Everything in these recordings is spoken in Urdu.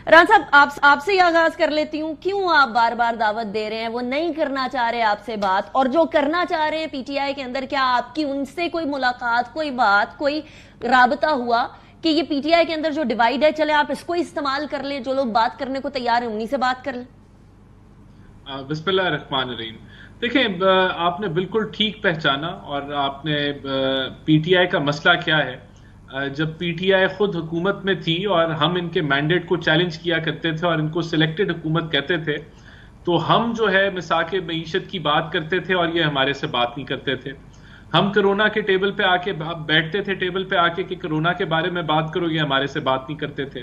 رانا صاحب آپ سے یہ آغاز کر لیتی ہوں، کیوں آپ بار بار دعوت دے رہے ہیں؟ وہ نہیں کرنا چاہ رہے آپ سے بات، اور جو کرنا چاہ رہے ہیں پی ٹی آئی کے اندر، کیا آپ کی ان سے کوئی ملاقات، کوئی بات، کوئی رابطہ ہوا کہ یہ پی ٹی آئی کے اندر جو ڈیوائیڈ ہے چلے آپ اس کو استعمال کر لیں، جو لوگ بات کرنے کو تیار ہیں انہی سے بات کر لیں؟ بسم اللہ الرحمن الرحیم. دیکھیں، آپ نے بالکل ٹھیک پہچانا، اور آپ نے پی ٹی آئی کا مسئلہ کیا ہے. جب پی ٹی آئی خود حکومت میں تھی اور ہم ان کے مینڈیٹ کو چیلنج کیا کرتے تھے اور ان کو سلیکٹڈ حکومت کہتے تھے، تو ہم جو ہے مساق معیشت کی بات کرتے تھے اور یہ ہمارے سے بات نہیں کرتے تھے. ہم کرونا کے ٹیبل پہ آ کے بیٹھتے تھے، ٹیبل پہ آ کے کہ کرونا کے بارے میں بات کرو، یہ ہمارے سے بات نہیں کرتے تھے.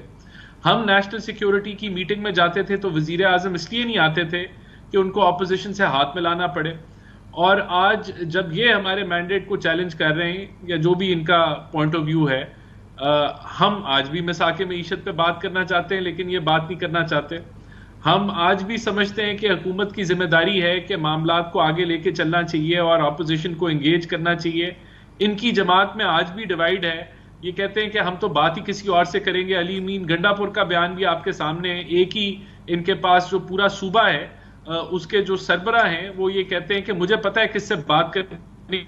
ہم نیشنل سیکیورٹی کی میٹنگ میں جاتے تھے تو وزیر اعظم اس لیے نہیں آتے تھے کہ ان کو اپوزیشن سے ہاتھ ملانا پڑے. اور آج جب یہ ہمارے مینڈیٹ کو چیلنج کر رہے ہیں، یا جو بھی ان کا پوائنٹ آف ویو ہے، ہم آج بھی مساق معیشت پہ بات کرنا چاہتے ہیں، لیکن یہ بات نہیں کرنا چاہتے. ہم آج بھی سمجھتے ہیں کہ حکومت کی ذمہ داری ہے کہ معاملات کو آگے لے کے چلنا چاہیے اور اپوزیشن کو انگیج کرنا چاہیے. ان کی جماعت میں آج بھی ڈیوائیڈ ہے. یہ کہتے ہیں کہ ہم تو بات ہی کسی اور سے کریں گے. علی امین گنڈا پور کا بیان بھی آپ کے سامنے ہے. ایک ہی ان کے پاس جو پورا صوبہ ہے، اس کے جو سربراہ ہیں وہ یہ کہتے ہیں کہ مجھے پتہ ہے کس سے بات کرنے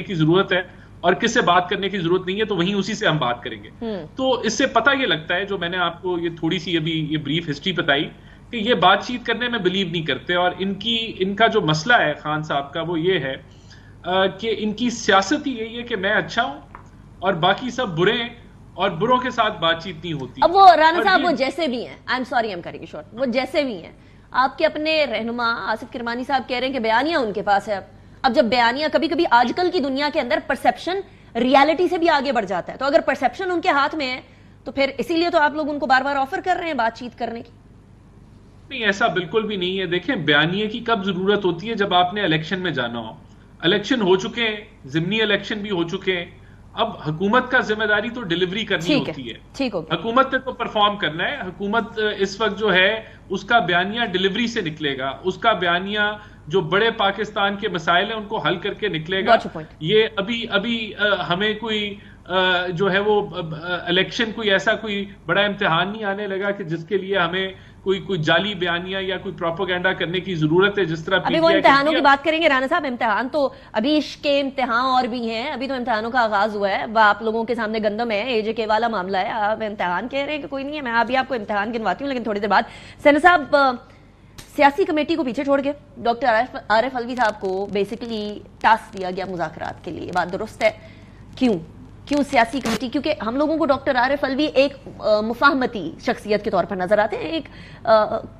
کی ضرورت ہے اور کس سے بات کرنے کی ضرورت نہیں ہے، تو وہیں اسی سے ہم بات کریں گے. تو اس سے پتہ یہ لگتا ہے، جو میں نے آپ کو یہ تھوڑی سی ابھی یہ بریف ہسٹری بتائی، کہ یہ بات چیت کرنے میں بلیو نہیں کرتے. اور ان کا جو مسئلہ ہے خان صاحب کا، وہ یہ ہے کہ ان کی سیاست ہی یہی ہے کہ میں اچھا ہوں اور باقی سب برے ہیں، اور بروں کے ساتھ بات چیت نہیں ہوتی. اب وہ رانا صاحب وہ جیسے بھی ہیں، آئی ایم سوری ایم کریں گے شارٹ، وہ جیسے بھی ہیں، آپ کے اپنے رہنما آصف کرمانی صاحب کہہ رہے ہیں کہ بیانیہ ان کے پاس ہے. اب جب بیانیہ کبھی کبھی آج کل کی دنیا کے اندر پرسپشن ریالٹی سے بھی آگے بڑھ جاتا ہے، تو اگر پرسپشن ان کے ہاتھ میں ہے تو پھر اسی لیے تو آپ لوگ ان کو بار بار آفر کر رہے ہیں بات چیت کرنے کی. نہیں، ایسا بالکل بھی نہیں ہے. دیکھیں، بیانیے کی کب ضرورت ہوتی ہے؟ جب آپ نے الیکشن میں جانا ہو. الیکشن ہو چکے ہیں، ضمنی الیکشن بھی ہو چکے ہیں. اب حکومت کا ذمہ داری تو ڈیلیوری کرنی ہوتی ہے. حکومت نے تو پرفارم کرنا ہے. حکومت اس وقت جو ہے اس کا بیانیہ ڈیلیوری سے نکلے گا. اس کا بیانیہ جو بڑے پاکستان کے مسائل ہیں ان کو حل کر کے نکلے گا. یہ ابھی ہمیں کوئی جو ہے وہ الیکشن کوئی ایسا کوئی بڑا امتحان نہیں آنے لگا کہ جس کے لیے ہمیں کوئی جعلی بیانیہ یا کوئی پروپیگنڈا کرنے کی ضرورت ہے. جس طرح ابھی وہ امتحانوں کی بات کریں گے رانا صاحب. امتحان تو ابھی عشق کے امتحان اور بھی ہیں. ابھی تو امتحانوں کا آغاز ہوا ہے. آپ لوگوں کے سامنے گندم ہے، اے جے کے والا معاملہ ہے. آپ امتحان کہہ رہے ہیں کہ کوئی نہیں ہے. میں ابھی آپ کو امتحان گنواتی ہوں، لیکن تھوڑی دیر بعد. سینر صاحب، سیاسی کمیٹی کو پیچھے چھوڑ کے ڈاکٹر عارف علوی صاحب کو بیسیکلی ٹاسک دیا گیا مذاکرات کے لیے. بات درست ہے؟ کیوں سیاسی کمیٹی؟ کیونکہ ہم لوگوں کو ڈاکٹر عارف علوی ایک مفاہمتی شخصیت کے طور پر نظر آتے ہیں، ایک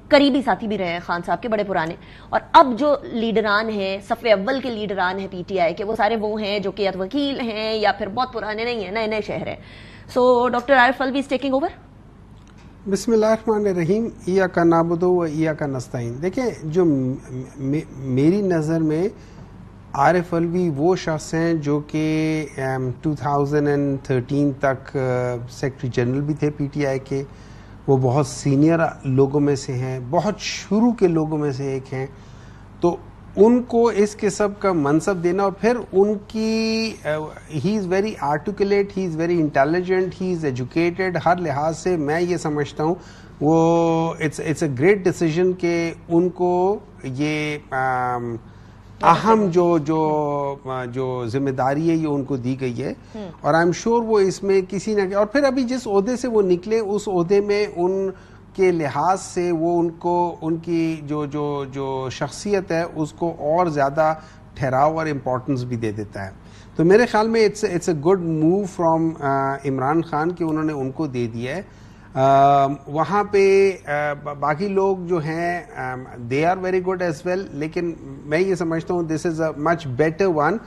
قریبی ساتھی بھی رہے ہیں خان صاحب کے بڑے پرانے. اور اب جو لیڈران ہیں، صف اول کے لیڈران ہیں پی ٹی آئی کے، وہ سارے وہ ہیں جو کہ یا وکیل ہیں یا پھر بہت پرانے نہیں ہیں، نئے نئے شہر ہیں. سو doctor Arif Alvi is taking over. بسم اللہ الرحمن الرحیم. ایاک نعبد و ایاک نستعین. دیکھیں، جو میری نظر میں عارف علوی وہ شخص ہیں جو کہ 2013 تک سیکرٹری جنرل بھی تھے پی ٹی آئی کے. وہ بہت سینئر لوگوں میں سے ہیں، بہت شروع کے لوگوں میں سے ایک ہیں. تو ان کو اس قسم کا منصب دینا، اور پھر ان کی he is very articulate, he is very intelligent, he is educated. ہر لحاظ سے میں یہ سمجھتا ہوں وہ اٹس اے گریٹ ڈیسیژن کہ ان کو یہ اہم جو ذمہ داری ہے یہ ان کو دی گئی ہے. اور آئی ایم شیور وہ اس میں کسی نہ، اور پھر ابھی جس عہدے سے وہ نکلے اس عہدے میں ان کے لحاظ سے وہ ان کی جو شخصیت ہے اس کو اور زیادہ ٹھہراؤ اور امپورٹنس بھی دے دیتا ہے. تو میرے خیال میں it's a good move from Imran Khan کہ انہوں نے ان کو دے دیا ہے. وہاں پہ باقی لوگ جو ہیں they are very good as well, لیکن میں یہ سمجھتا ہوں دس از اے مچ بیٹر ون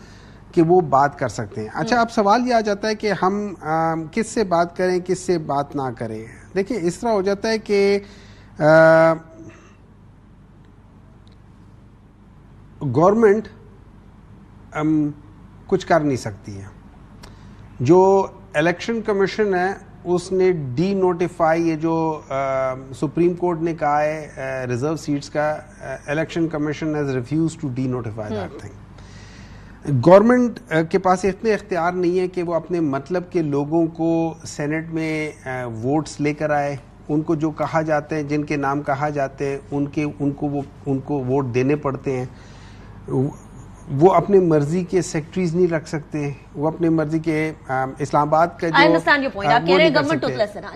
کہ وہ بات کر سکتے ہیں. اچھا، اب سوال یہ آ جاتا ہے کہ ہم کس سے بات کریں، کس سے بات نہ کریں. دیکھیں، اس طرح ہو جاتا ہے کہ گورنمنٹ کچھ کر نہیں سکتی ہے. جو الیکشن کمیشن ہے اس نے ڈی نوٹیفائی، یہ جو سپریم کورٹ نے کہا ہے ریزرو سیٹس کا، election commission has refuse to denotify that thing. Government کے پاس اتنے اختیار نہیں ہے کہ وہ اپنے مطلب کے لوگوں کو سینٹ میں ووٹس لے کر آئے، ان کو جو کہا جاتے ہیں، جن کے نام کہا جاتے ہیں، ان کو ووٹ دینے پڑتے ہیں. وہ اپنے مرضی کے سیکٹریز نہیں رکھ سکتے، وہ اپنے مرضی کے اسلام آباد کا جو I understand your point. آپ کہہ رہے ہیں government toothless ہے نا.